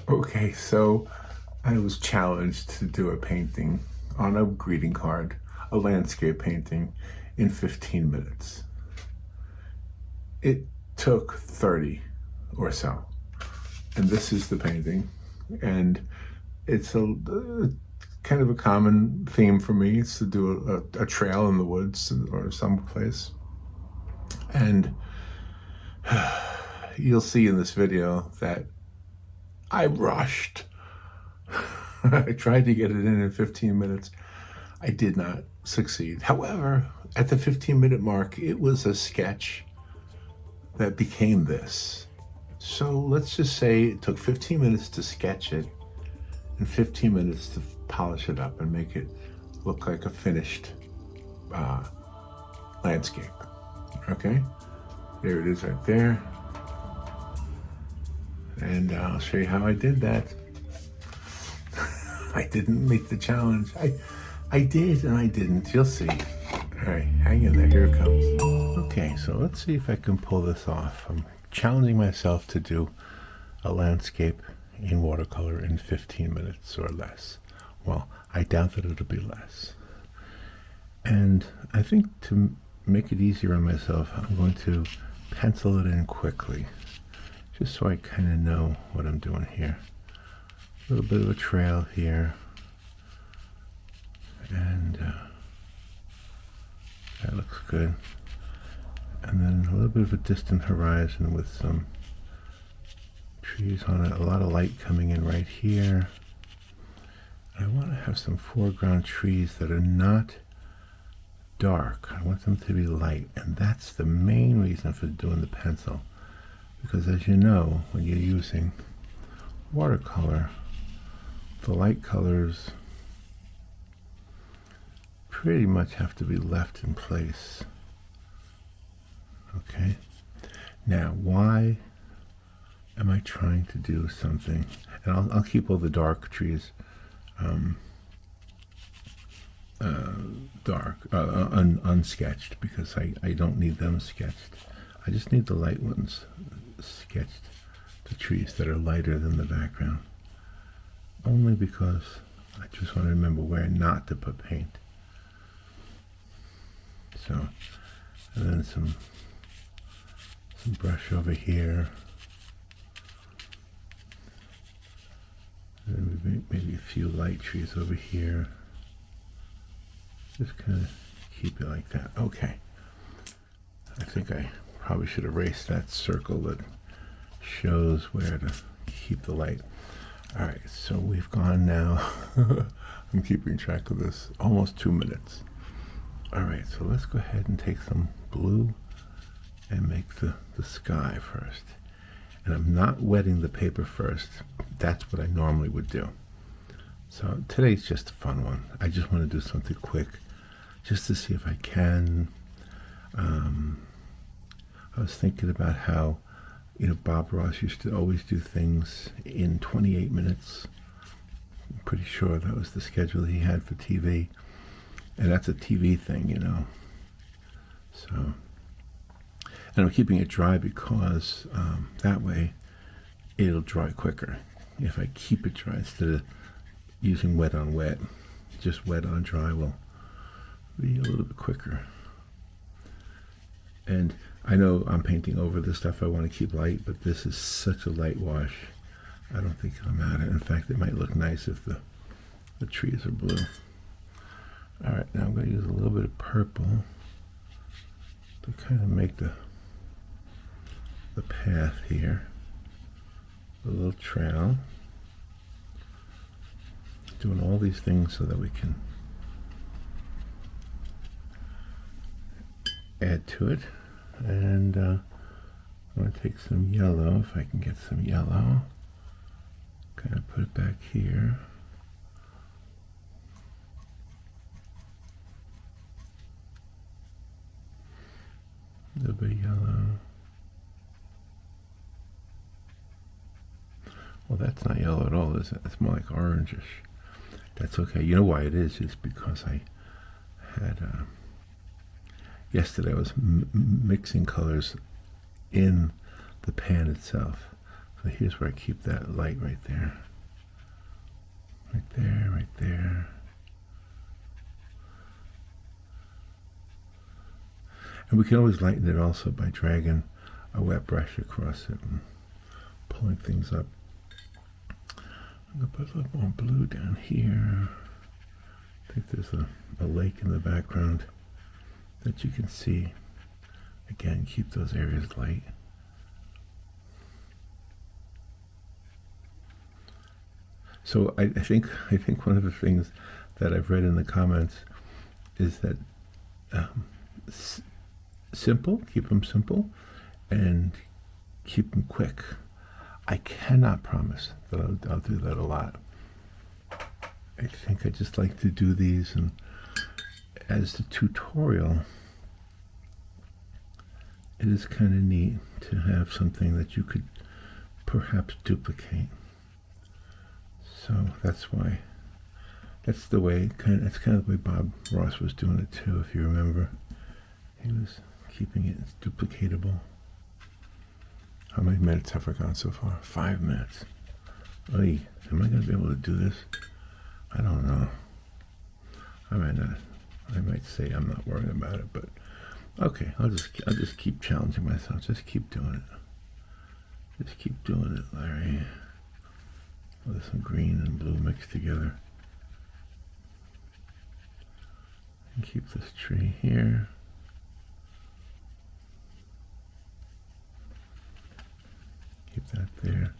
Okay, so I was challenged to do a painting on a greeting card, a landscape painting, in 15 minutes. It took 30 or so. And this is the painting. And it's a kind of a common theme for me. It's to do a trail in the woods or someplace. And you'll see in this video that I rushed. I tried to get it in 15 minutes. I did not succeed. However, at the 15-minute mark, it was a sketch that became this. So let's just say it took 15 minutes to sketch it and 15 minutes to polish it up and make it look like a finished landscape. Okay? There it is right there. And I'll show you how I did that. I didn't meet the challenge. I did and I didn't. You'll see. All right, hang in there. Here it comes. Okay, so let's see if I can pull this off. I'm challenging myself to do a landscape in watercolor in 15 minutes or less. Well, I doubt that it'll be less. And I think to make it easier on myself, I'm going to pencil it in quickly, just so I kind of know what I'm doing here. A little bit of a trail here, and that looks good. And then a little bit of a distant horizon with some trees on it, a lot of light coming in right here. I want to have some foreground trees that are not dark. I want them to be light, and that's the main reason for doing the pencil, because as you know, when you're using watercolor, the light colors pretty much have to be left in place. Okay, now why am I trying to do something? And I'll keep all the dark trees unsketched, because I don't need them sketched. I just need the light ones sketched, the trees that are lighter than the background, only because I just want to remember where not to put paint. So, and then some brush over here, and maybe a few light trees over here. Just kind of keep it like that. Okay. I think I probably should erase that circle that shows where to keep the light. All right, so we've gone now. I'm keeping track of this. Almost 2 minutes. All right, so let's go ahead and take some blue and make the sky first. And I'm not wetting the paper first. That's what I normally would do. So today's just a fun one. I just want to do something quick, just to see if I can. I was thinking about how, Bob Ross used to always do things in 28 minutes. I'm pretty sure that was the schedule he had for TV. And that's a TV thing, So, and I'm keeping it dry because that way it'll dry quicker. If I keep it dry instead of using wet on wet, just wet on dry will be a little bit quicker. And I know I'm painting over the stuff I want to keep light, but this is such a light wash. I don't think it'll matter. In fact, it might look nice if the trees are blue. All right, now I'm going to use a little bit of purple to kind of make the path here, a little trail. Doing all these things so that we can add to it. And I'm going to take some yellow, if I can get some yellow, kind of put it back here. A little bit of yellow. Well, that's not yellow at all, is it? It's more like orangish. That's okay. You know why it is? It's because I had, yesterday I was mixing colors in the pan itself. So here's where I keep that light right there. Right there, right there. And we can always lighten it also by dragging a wet brush across it and pulling things up. I'm going to put a little more blue down here. I think there's a lake in the background that you can see. Again, keep those areas light. So I think one of the things that I've read in the comments is that simple, keep them simple, and keep them quick. I cannot promise that I'll do that a lot. I think I just like to do these, and as the tutorial, it is kind of neat to have something that you could perhaps duplicate. So that's why, that's the way, that's kind of the way Bob Ross was doing it too, if you remember. He was keeping it duplicatable. How many minutes have I gone so far? 5 minutes. Oy, am I going to be able to do this? I don't know. I might not. I might say I'm not worried about it, but okay. I'll just keep challenging myself. Just keep doing it. Just keep doing it, Larry. With some green and blue mixed together. And keep this tree here. Keep that there.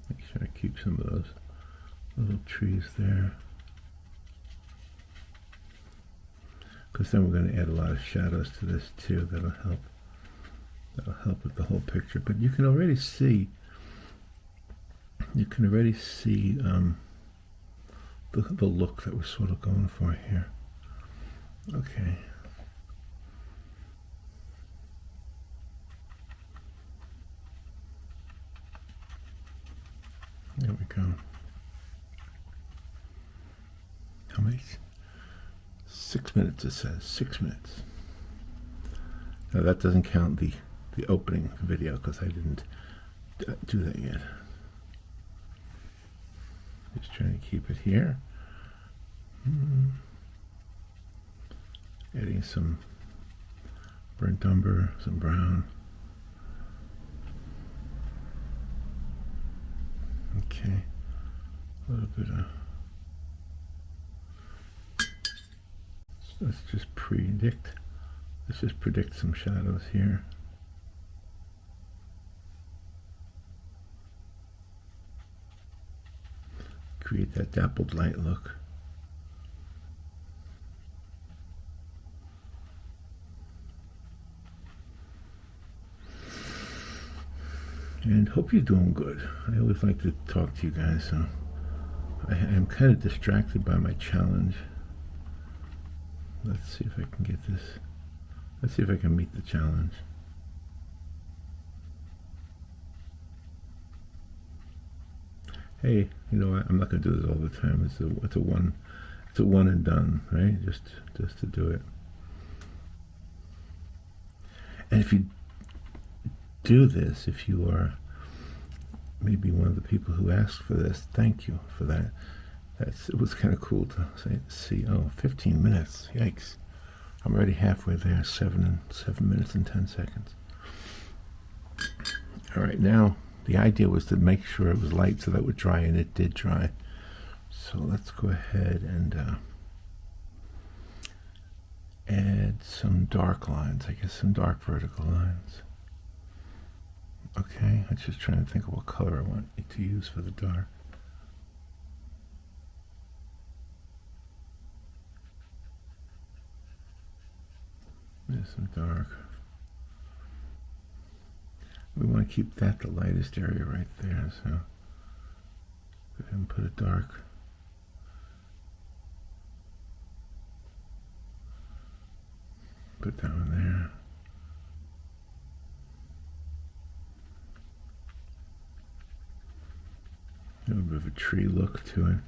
Make sure I keep some of those little trees there. Because then we're going to add a lot of shadows to this too. That'll help. That'll help with the whole picture. But you can already see. You can already see the look that we're sort of going for here. Okay. There we go. How many? 6 minutes it says. 6 minutes. Now that doesn't count the opening video because I didn't do that yet. Just trying to keep it here. Adding some burnt umber, some brown. Okay, a little bit of. Let's just predict. Let's just predict some shadows here. Create that dappled light look. And hope you're doing good. I always like to talk to you guys, so I am kind of distracted by my challenge. Let's see if I can get this. Let's see if I can meet the challenge. Hey, you know what? I'm not going to do this all the time. It's a one and done, right? Just to do it. And if you do this, if you are maybe one of the people who asked for this, thank you for that. It was kind of cool to see. Oh, 15 minutes. Yikes! I'm already halfway there. 7 minutes and 10 seconds. All right, now the idea was to make sure it was light so that it would dry, and it did dry. So let's go ahead and add some dark lines. I guess some dark vertical lines. Okay, I'm just trying to think of what color I want to use for the dark. There's some dark. We want to keep that the lightest area right there, so go ahead and put a dark. Put that one there. A little bit of a tree look to it.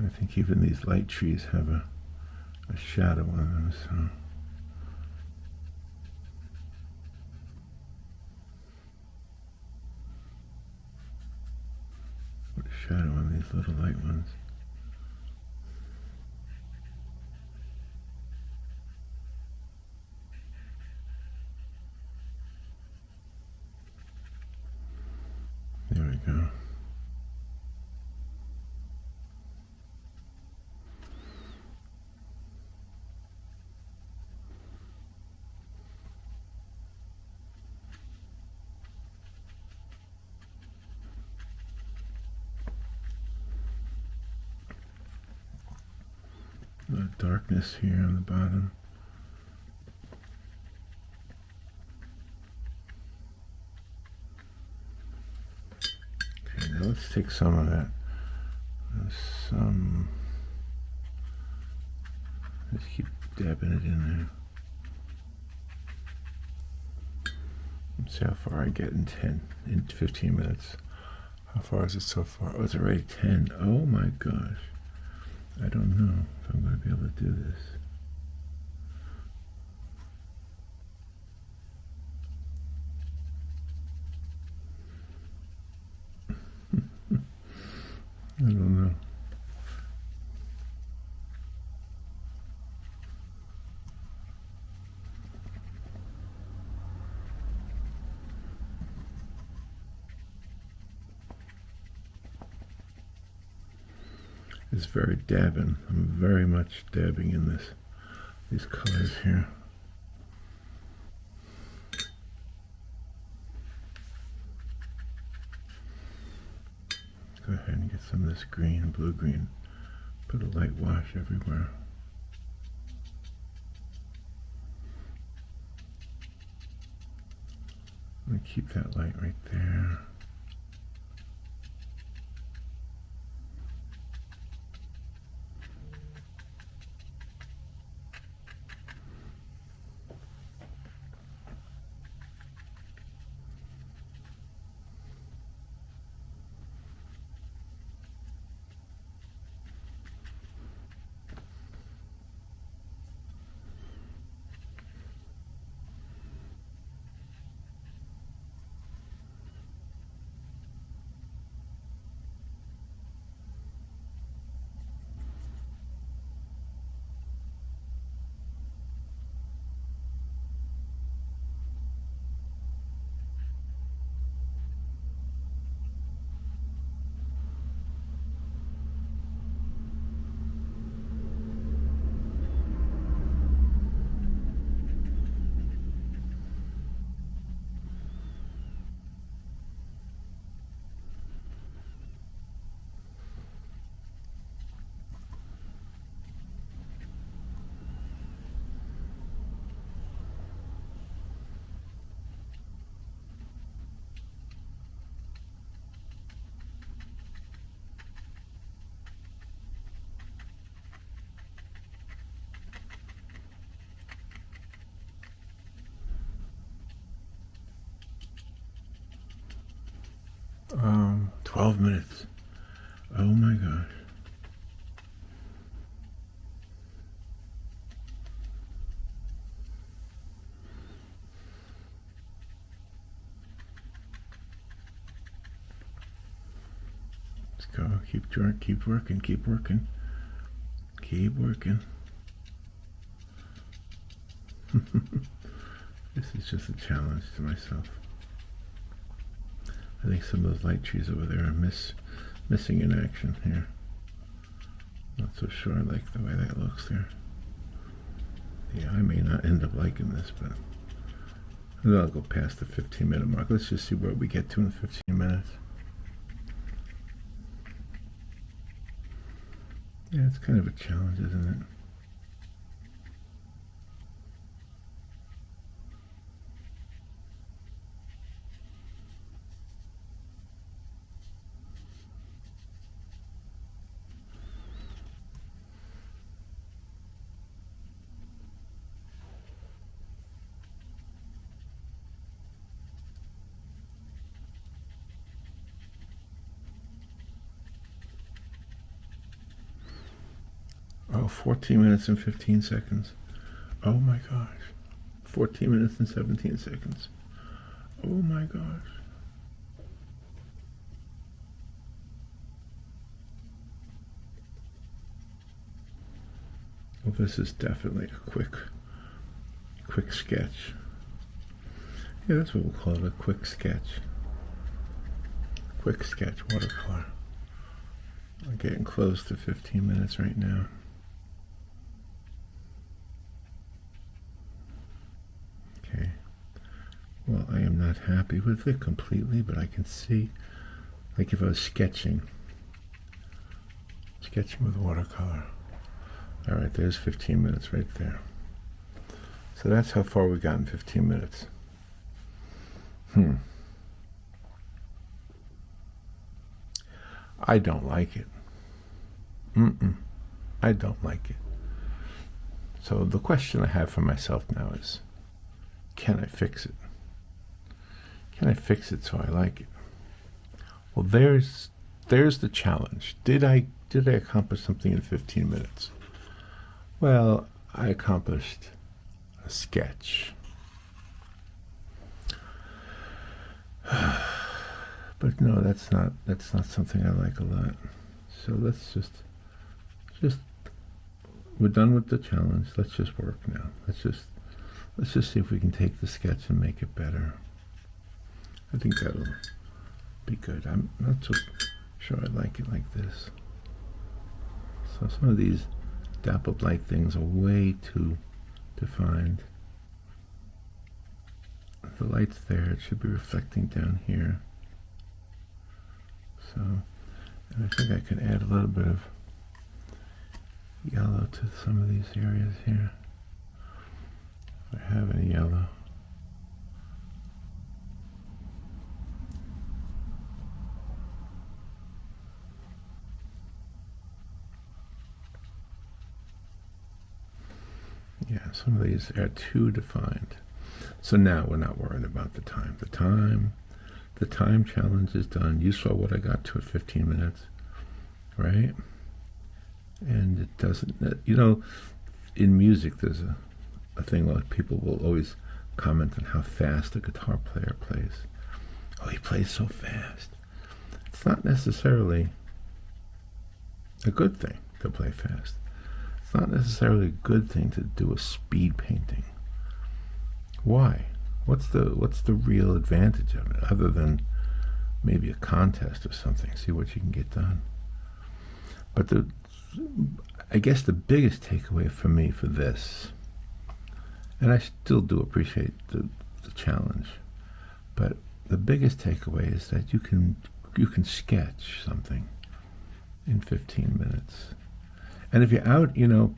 I think even these light trees have a shadow on them, so. Put a shadow on these little light ones. There we go. A lot of darkness here on the bottom. Okay, now let's take some of that. Just keep dabbing it in there. Let's see how far I get in 15 minutes. How far is it so far? Oh, it's already 10. Oh my gosh. I don't know if I'm going to be able to do this. I don't know. It's very dabbing. I'm very much dabbing in these colors here. Go ahead and get some of this green, blue-green. Put a light wash everywhere. I'm going to keep that light right there. Oh, 12 minutes. Oh my gosh. Let's go. Keep working, keep working. Keep working. This is just a challenge to myself. I think some of those light trees over there are missing in action here. Not so sure I like the way that looks there. Yeah, I may not end up liking this, but I'll go past the 15-minute mark. Let's just see where we get to in 15 minutes. Yeah, it's kind of a challenge, isn't it? 14 minutes and 15 seconds. Oh my gosh. 14 minutes and 17 seconds. Oh my gosh. Well, this is definitely a quick sketch. Yeah, that's what we'll call it, a quick sketch. Quick sketch watercolor. I'm getting close to 15 minutes right now. Okay. Well, I am not happy with it completely, but I can see, like if I was sketching with watercolor. All right, there's 15 minutes right there. So that's how far we got in 15 minutes. I don't like it. I don't like it. So the question I have for myself now is, can I fix it? Can I fix it so I like it? Well, there's the challenge. Did I accomplish something in 15 minutes? Well, I accomplished a sketch. But no, that's not something I like a lot. So let's just we're done with the challenge. Let's just work now. Let's just see if we can take the sketch and make it better. I think that'll be good. I'm not so sure I like it like this. So some of these dappled light things are way too defined. The light's there, it should be reflecting down here. So, and I think I can add a little bit of yellow to some of these areas here. If I have any yellow. Yeah, some of these are too defined. So now we're not worried about the time. The time challenge is done. You saw what I got to at 15 minutes, right? And it doesn't, you know, in music there's a thing where people will always comment on how fast a guitar player plays. Oh, he plays so fast. It's not necessarily a good thing to play fast. It's not necessarily a good thing to do a speed painting. Why? What's the real advantage of it, other than maybe a contest or something, see what you can get done? But I guess the biggest takeaway for me for this, and I still do appreciate the challenge, but the biggest takeaway is that you can sketch something in 15 minutes. And if you're out, you know,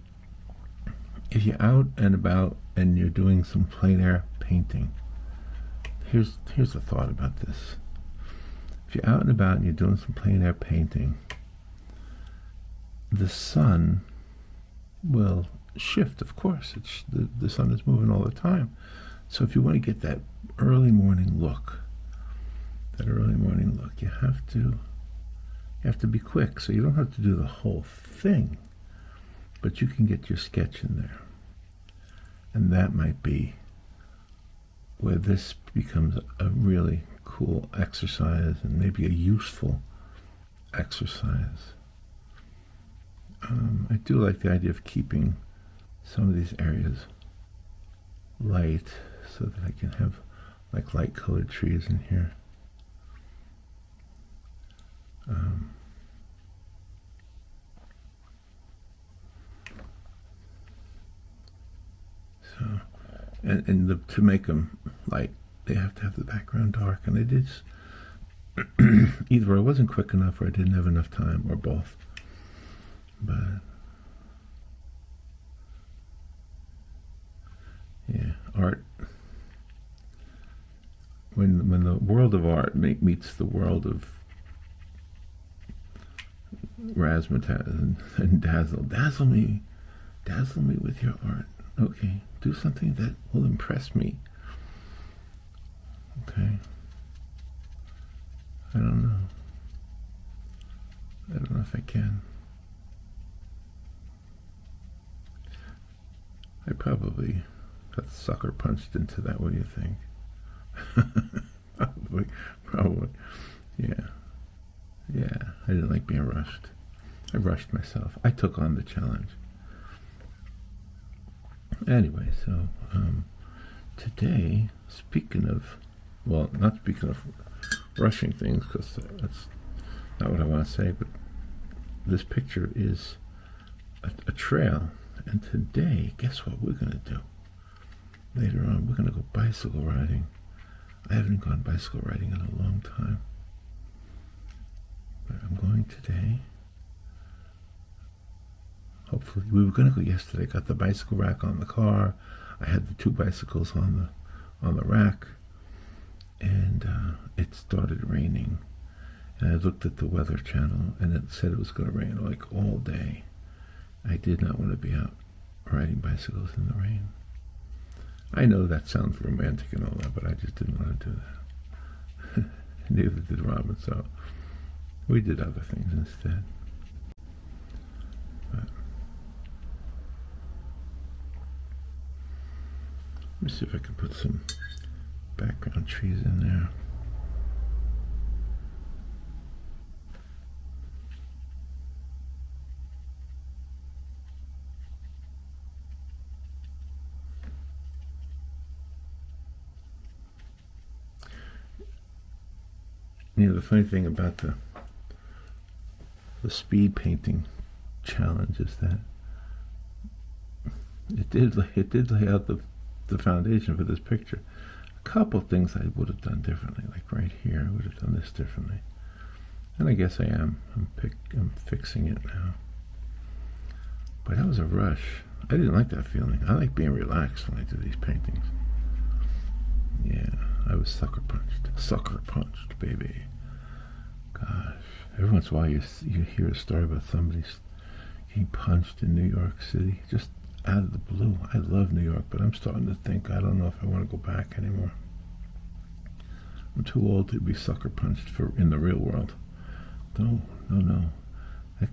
if you're out and about and you're doing some plein air painting, here's the thought about this. If you're out and about and you're doing some plein air painting, the sun will shift, of course. The sun is moving all the time. So if you want to get that early morning look, you have to be quick. So you don't have to do the whole thing, but you can get your sketch in there. And that might be where this becomes a really cool exercise and maybe a useful exercise. I do like the idea of keeping some of these areas light so that I can have like light colored trees in here. To make them light, they have to have the background dark, and I did either I wasn't quick enough or I didn't have enough time, or both. But yeah, art, when the world of art meets the world of razzmatazz and dazzle me with your art. Okay, do something that will impress me. Okay. I don't know if I can. I probably got sucker punched into that. What do you think? Probably. Yeah. Yeah, I didn't like being rushed. I rushed myself. I took on the challenge. Anyway, so today, speaking of, well, not speaking of rushing things, because that's not what I want to say, but this picture is a trail. And today, guess what we're going to do? Later on, we're going to go bicycle riding. I haven't gone bicycle riding in a long time. But I'm going today. Hopefully, we were going to go yesterday. Got the bicycle rack on the car. I had the 2 bicycles on the rack, and it started raining. And I looked at the Weather Channel, and it said it was going to rain like all day. I did not want to be out riding bicycles in the rain. I know that sounds romantic and all that, but I just didn't want to do that. Neither did Robin, so we did other things instead. But let me see if I can put some background trees in there. You know, the funny thing about the speed painting challenge is that it did lay out the foundation for this picture. A couple of things I would have done differently, like right here, I would have done this differently. And I guess I am. I'm fixing it now. But that was a rush. I didn't like that feeling. I like being relaxed when I do these paintings. Yeah, I was sucker punched. Sucker punched, baby. Gosh. Every once in a while you hear a story about somebody getting punched in New York City, just out of the blue. I love New York, but I'm starting to think I don't know if I want to go back anymore. I'm too old to be sucker punched in the real world. No.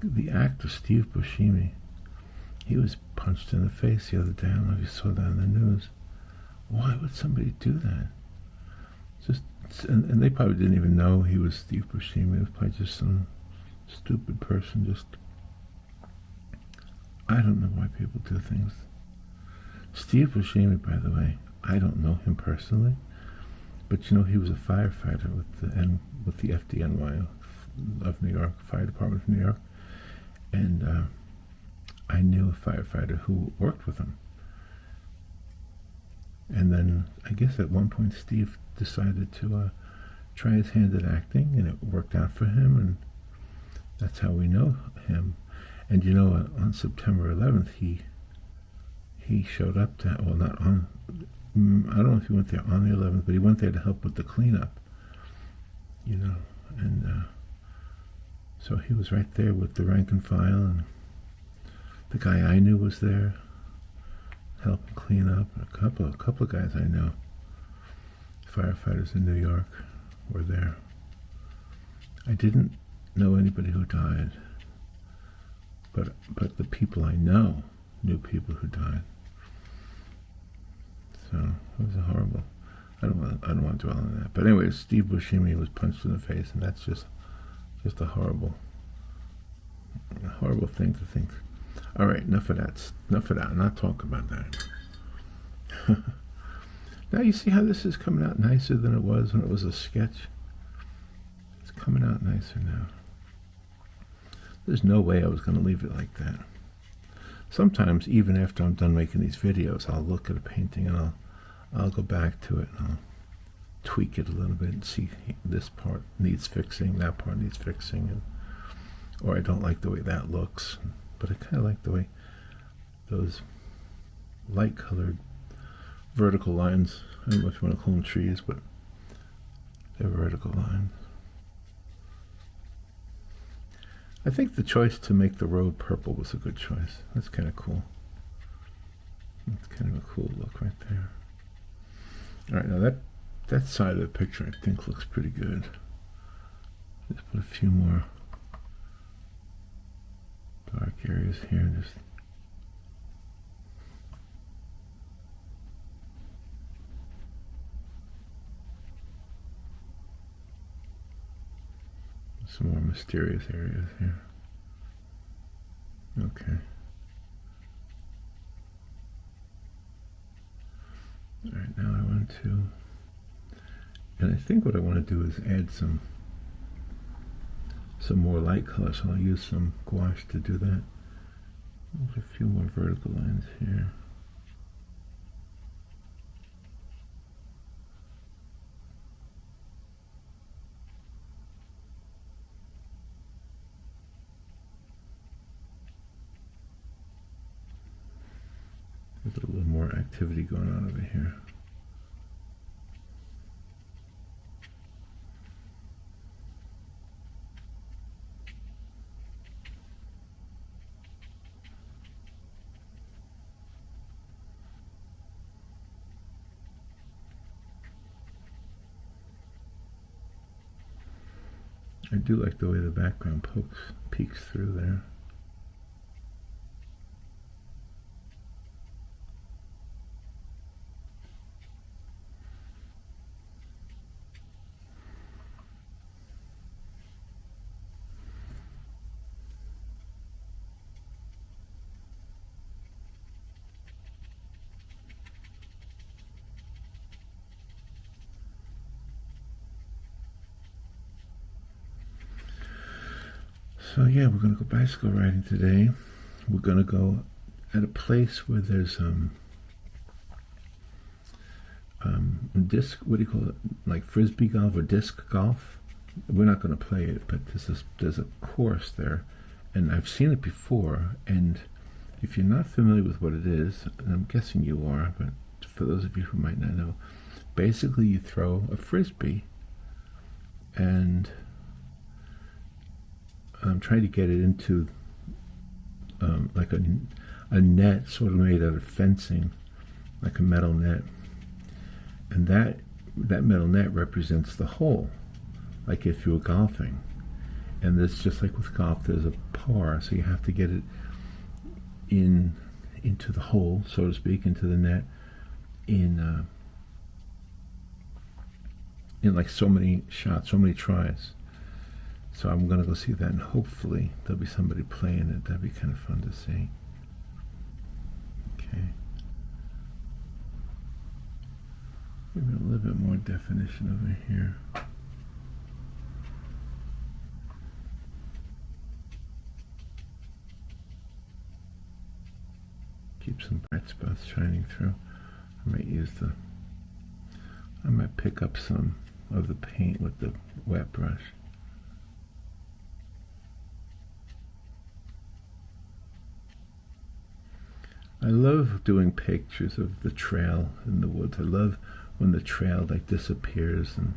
The actor Steve Buscemi, he was punched in the face the other day. I don't know if you saw that in the news. Why would somebody do that? And they probably didn't even know he was Steve Buscemi. It was probably just some stupid person. I don't know why people do things. Steve Buscemi, by the way, I don't know him personally, but you know he was a firefighter with the FDNY of New York, Fire Department of New York, and I knew a firefighter who worked with him. And then I guess at one point Steve decided to try his hand at acting, and it worked out for him, and that's how we know him. And you know, on September 11th, he showed up to, well, not on, I don't know if he went there on the 11th, but he went there to help with the cleanup, you know, and so he was right there with the rank and file, and the guy I knew was there helping clean up. A couple of guys I know, firefighters in New York, were there. I didn't know anybody who died, but the people I know knew people who died. So it was horrible. I don't want to dwell on that. But anyway, Steve Buscemi was punched in the face, and that's just a horrible thing to think. All right, enough of that. I'm not talking about that. Now you see how this is coming out nicer than it was when it was a sketch? It's coming out nicer now. There's no way I was going to leave it like that. Sometimes, even after I'm done making these videos, I'll look at a painting and I'll go back to it and I'll tweak it a little bit and see this part needs fixing, that part needs fixing, or I don't like the way that looks. But I kind of like the way those light-colored vertical lines, I don't know if you want to call them trees, but they're vertical lines. I think the choice to make the road purple was a good choice. That's kind of cool. That's kind of a cool look right there. All right, now that side of the picture I think looks pretty good. Just put a few more dark areas here. Some more mysterious areas here. Okay. All right, now I want to, and I think what I want to do is add some more light color, so I'll use some gouache to do that. There's a few more vertical lines here. There's a little more activity going on over here. I do like the way the background peeks through there. So yeah, we're going to go bicycle riding today. We're going to go at a place where there's disc, what do you call it, like frisbee golf or disc golf. We're not going to play it, but there's a course there, and I've seen it before. And if you're not familiar with what it is, and I'm guessing you are, but for those of you who might not know, basically you throw a frisbee and try to get it into like a net sort of made out of fencing, like a metal net, and that metal net represents the hole, like if you were golfing. And it's just like with golf, there's a par, so you have to get it into the hole, so to speak, into the net in like so many shots, so many tries. So I'm going to go see that, and hopefully there'll be somebody playing it. That'd be kind of fun to see. Okay. Maybe a little bit more definition over here. Keep some bright spots shining through. I might pick up some of the paint with the wet brush. I love doing pictures of the trail in the woods. I love when the trail like disappears and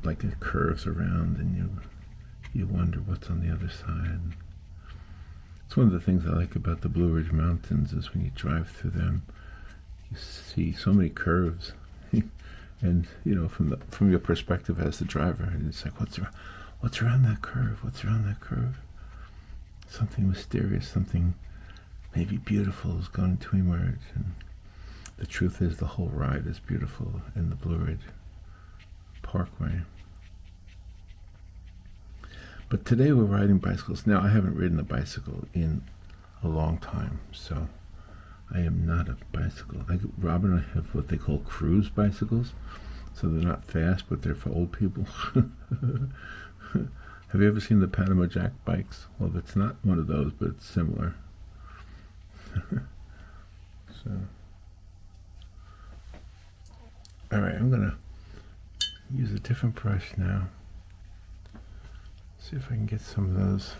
like it curves around, and you wonder what's on the other side. It's one of the things I like about the Blue Ridge Mountains is when you drive through them, you see so many curves, and you know, from your perspective as the driver, and it's like what's around that curve? What's around that curve? Something mysterious, something maybe beautiful is going to emerge. And the truth is the whole ride is beautiful in the Blue Ridge Parkway. But today we're riding bicycles. Now I haven't ridden a bicycle in a long time, so I am not a bicycle. Rob and I have what they call cruise bicycles, so they're not fast, but they're for old people. Have you ever seen the Panama Jack bikes? Well, it's not one of those, but it's similar. So, all right, I'm gonna use a different brush now. See if I can get some of those.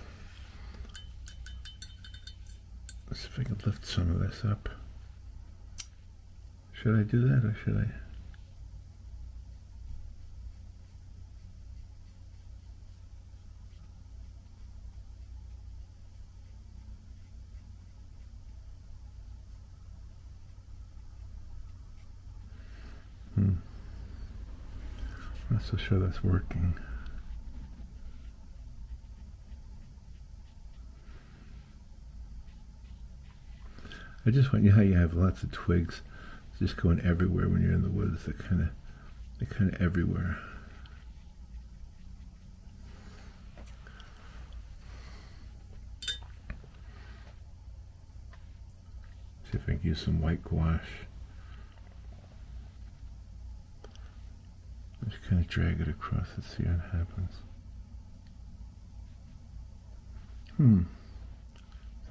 Let's see if I can lift some of this up. Should I do that, or should I? I'm not so sure that's working. I just want, you know how you have lots of twigs just going everywhere when you're in the woods. They're kind of everywhere. See if I can use some white gouache. Just kind of drag it across and see what happens.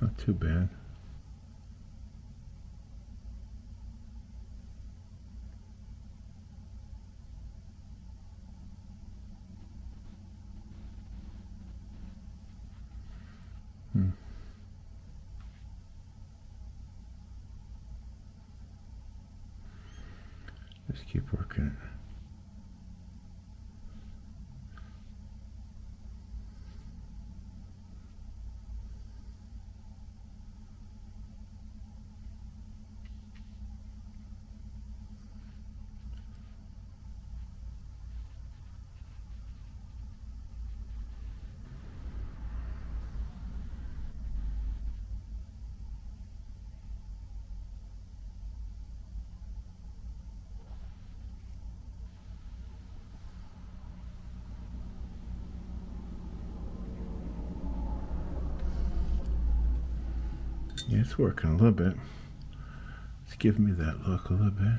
Not too bad. Just keep working it. Yeah, it's working a little bit. It's giving me that look a little bit.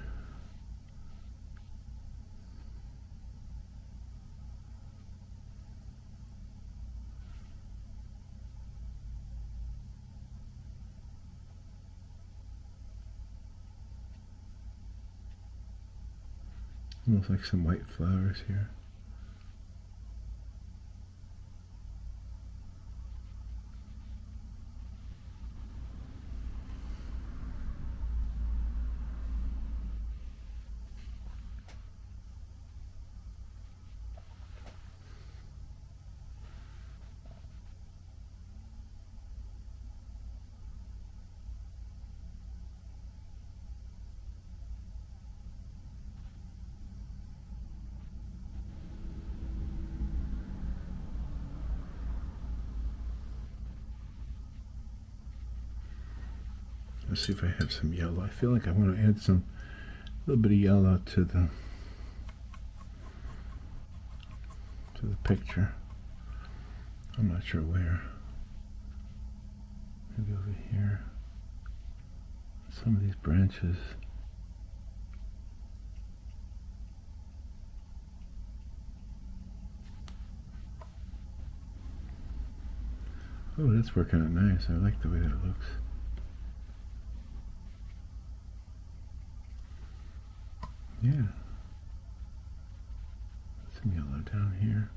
Almost like some white flowers here. Let's see if I have some yellow. I feel like I want to add a little bit of yellow to the picture. I'm not sure where. Maybe over here. Some of these branches. Oh, that's working out nice. I like the way that looks. Yeah. Some yellow down here.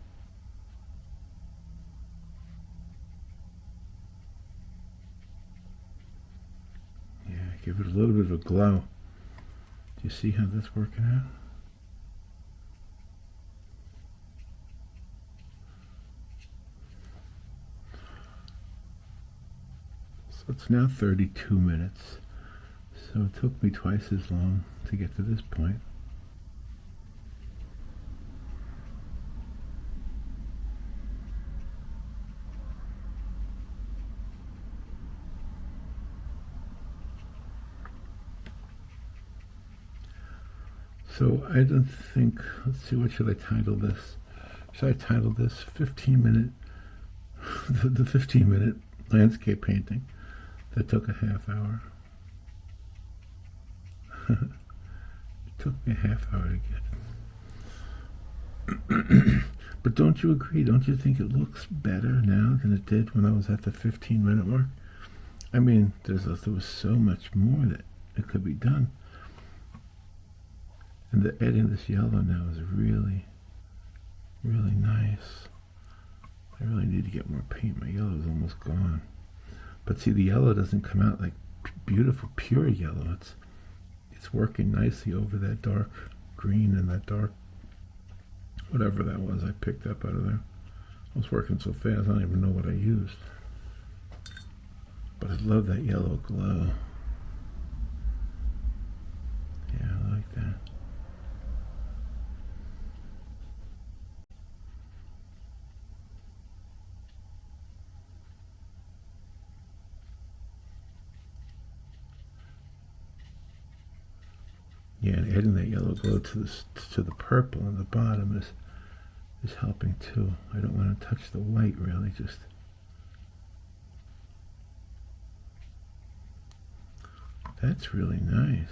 Yeah, give it a little bit of a glow. Do you see how that's working out? So it's now 32 minutes. So it took me twice as long to get to this point. So I don't think, let's see, what should I title this? Should I title this 15-minute, the 15-minute landscape painting that took a half hour? It took me a half hour to get. But don't you agree? Don't you think it looks better now than it did when I was at the 15-minute mark? I mean, there was so much more that it could be done. And the adding this yellow now is really, really nice. I really need to get more paint. My yellow is almost gone. But see, the yellow doesn't come out like beautiful, pure yellow. It's working nicely over that dark green and that dark, whatever that was I picked up out of there. I was working so fast, I don't even know what I used. But I love that yellow glow. Yeah, I like that. Yeah, and adding that yellow glow to the purple on the bottom is helping too. I don't want to touch the white really, just That's really nice.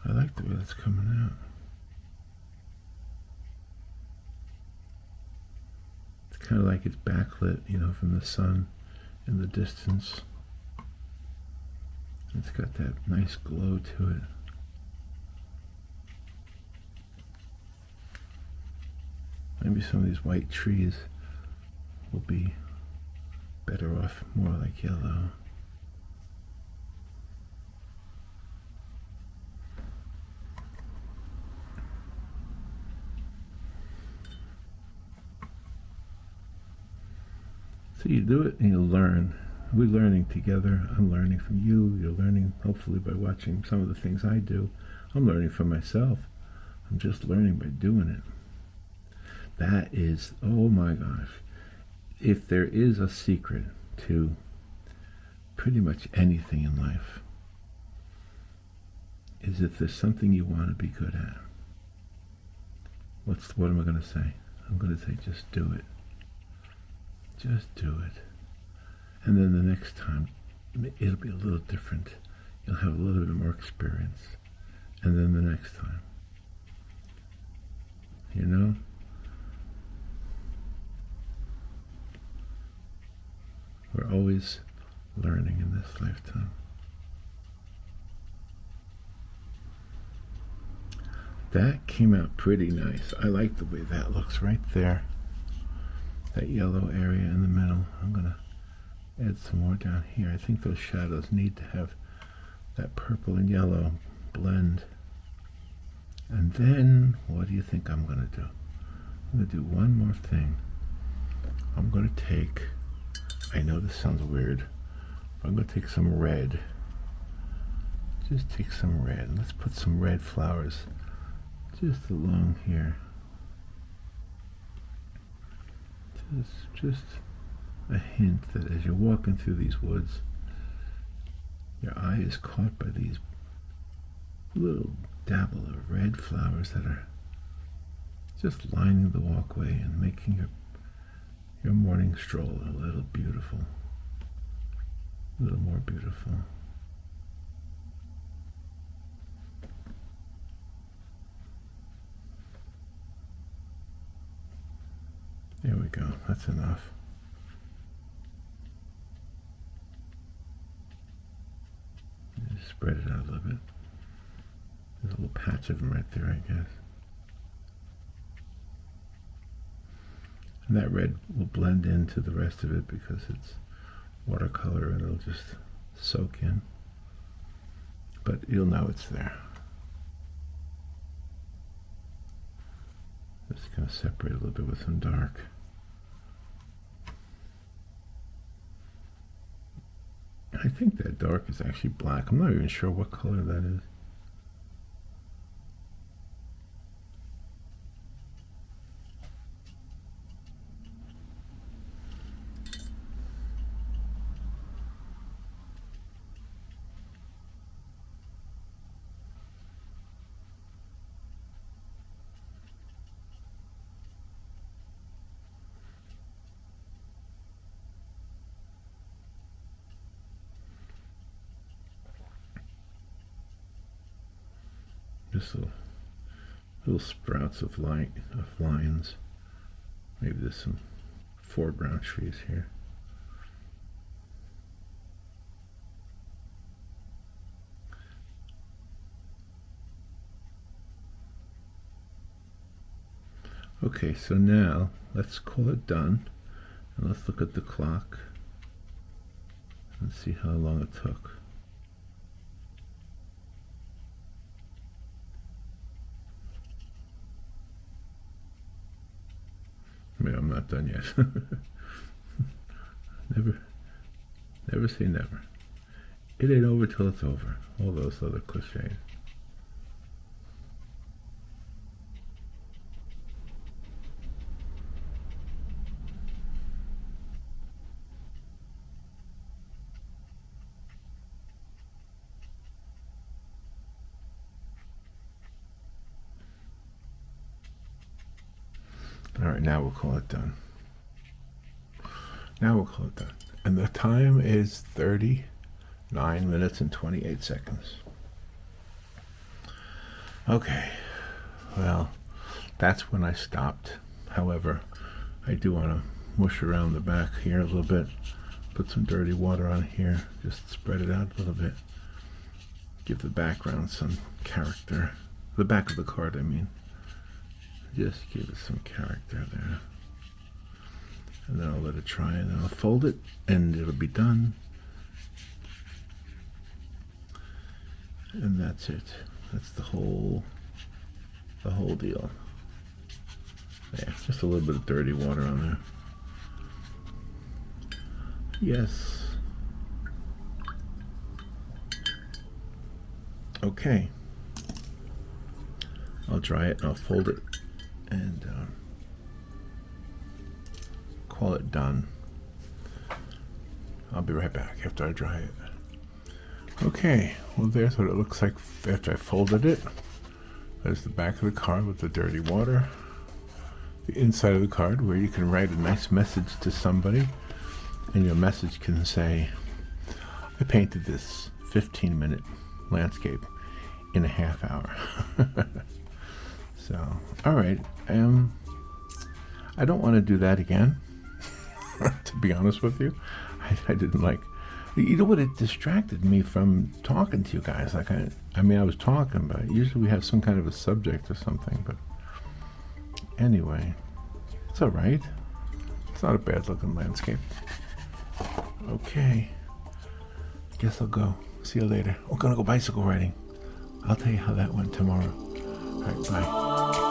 I like the way that's coming out. It's kind of like it's backlit, you know, from the sun in the distance. It's got that nice glow to it. Maybe some of these white trees will be better off more like yellow. So you do it and you learn. We're learning together. I'm learning from you. You're learning, hopefully, by watching some of the things I do. I'm learning from myself. I'm just learning by doing it. That is, oh my gosh. If there is a secret to pretty much anything in life, is if there's something you want to be good at. What am I going to say? I'm going to say just do it. Just do it. And then the next time, it'll be a little different. You'll have a little bit more experience. And then the next time. You know? We're always learning in this lifetime. That came out pretty nice. I like the way that looks right there. That yellow area in the middle. I'm going to add some more down here. I think those shadows need to have that purple and yellow blend. And then, what do you think I'm going to do? I'm going to do one more thing. I'm going to take, I know this sounds weird, but I'm going to take some red. Just take some red. Let's put some red flowers just along here. Just a hint that as you're walking through these woods, your eye is caught by these little dabble of red flowers that are just lining the walkway and making your morning stroll a little beautiful, a little more beautiful. There we go, that's enough. Just spread it out a little bit. There's a little patch of them right there, I guess. And that red will blend into the rest of it because it's watercolor and it'll just soak in. But you'll know it's there. Just going to separate a little bit with some dark. I think that dark is actually black. I'm not even sure what color that is. Just little sprouts of light, of lines. Maybe there's some foreground trees here. Okay, so now let's call it done. And let's look at the clock and see how long it took. Maybe I'm not done yet. Never say never. It ain't over till it's over. All those other cliches. All right, now we'll call it done. Now we'll call it done. And the time is 30 9 minutes and 28 seconds. Okay, well, that's when I stopped. However, I do want to mush around the back here a little bit, put some dirty water on here, just spread it out a little bit, give the background some character, the back of the card I mean, just give it some character there, and then I'll let it dry, and then I'll fold it and it'll be done, and that's it. That's the whole deal. Yeah, just a little bit of dirty water on there. Yes. Okay. I'll dry it and I'll fold it and call it done. I'll be right back after I dry it. Okay, well there's what it looks like after I folded it. There's the back of the card with the dirty water. The inside of the card where you can write a nice message to somebody, and your message can say, I painted this 15-minute landscape in a half hour. So, alright, I don't want to do that again, to be honest with you. I didn't like, you know what, it distracted me from talking to you guys. Like, I mean, I was talking, but usually we have some kind of a subject or something, but anyway, it's all right. It's not a bad looking landscape. Okay, guess I'll go. See you later. We're gonna go bicycle riding. I'll tell you how that went tomorrow. All right, bye.